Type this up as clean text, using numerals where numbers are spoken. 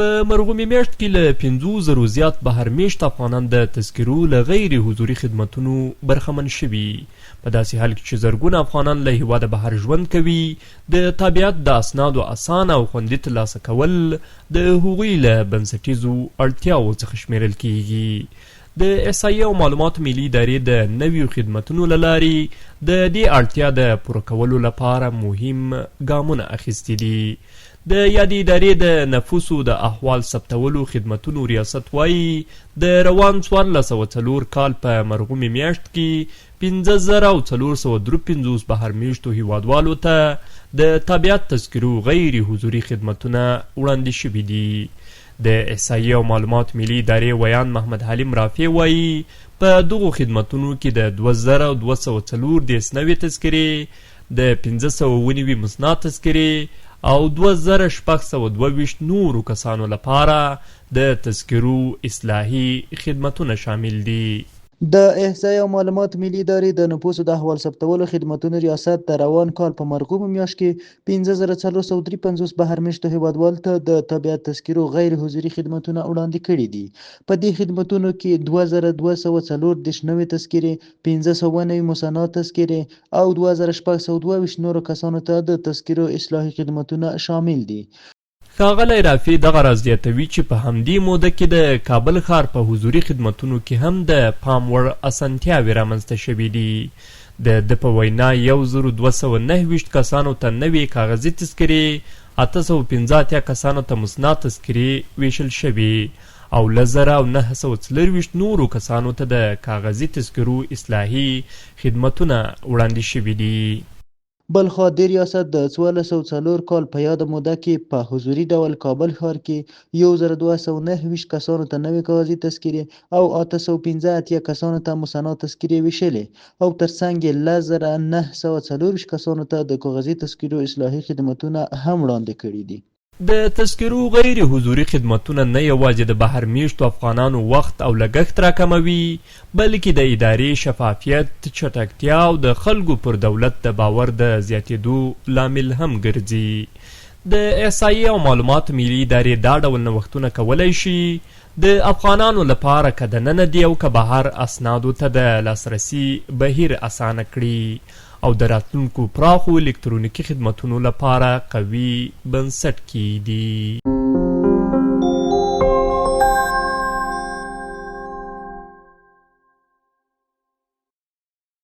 په مرغومي میاشت کې له 5,000 زیات بهرمیشت افغانان د تذکرو له غیر حضوري خدمتونو برخمن شوي. په داسې حال کې چې زرګونه افغانان له هیواده بهر ژوند کوي، د تابعیت د اسنادو اسانه او خوندي ترلاسه کول د هغوی له بنسټیزو اړتیاوو څخه شمیرل کیږي. د احصایې او معلوماتو ملي ادارې د نویو خدمتونو له لارې د دې اړتیا د پوره کولو لپاره مهم ګامونه اخیستي دي. د یادې ادارې د نفوسو د احوال ثبتولو خدمتونو ریاست وایي د روان 1404 کال په مرغومي میاشت کې 5,453 بهرمیشتو هیوادوالو ته د تابعیت تذکرو غیر حضوري خدمتونه وړاندې شوي دي. د احصایې او معلومات ملي ادارې ویان محمد حلیم رافع وایي په دغو خدمتونو کې د 2,204 نوې تذکرې، د 519 مسنا تذکرې او 2,622 نورو کسانو لپاره د تذکرو اصلاحي خدمتونه شامل دي. د احصایې او معلومات ملي ادارې د نفوسو د احوال ثبتولو خدمتونو ریاست د روان کال په مرغومي میاشت کې 5,453 بهرمیشتو هیوادوالو ته د تابعیت تذکرو غیر حضوري خدمتونه وړاندې کړي دي. په دې خدمتونو کې 2,204 نوې تذکرې، 509 مسنا تذکرې او 2,622 نورو کسانو ته د تذکرو اصلاحي خدمتونه شامل دي. ښاغلی رافع دغه راز زیاتوي چې په همدې موده کې د کابل ښار په حضوري خدمتونو کې هم د پام وړ اسانتیاوې رامنځته شوي دي. د ده په وینا 1,229 کسانو ته نوې کاغذي تذکرې، 815 کسانو ته مسنا تذکرې ویشل شوي او 1,924 نورو کسانو ته د کاغذي تذکرو اصلاحي خدمتونه وړاندې شوي دي. بلخوا د ریاست د 1404 کال په یاده موده کې په حضوري ډول کابل ښار کې 1,229 کسانو ته نوې کاغذي تذکرې او 815 کسانو ته مسنا تذکرې ویشلې او ترڅنګ یې 1,924 کسانو ته د کاغذي تذکرو اصلاحي خدمتونه هم وړاندې کړي دي. د تذکرو غیر حضوري خدمتونه نه یوازې د بهر میشتو افغانانو وخت او لګښت راکموي، بلکې د ادارې شفافیت، چټکتیا او د خلکو پر دولت د باور د زیاتېدو لامل هم ګرځي. د احصایې او معلوماتو ملي ادارې دا ډول نوښتونه کولی شي د افغانانو لپاره که دننه دي او که بهر اسنادو ته د لاسرسي بهیر اسانه کړي او د راتلونکو پراخو الکترونیکي خدمتونو لپاره قوي بنسټ کیږدي.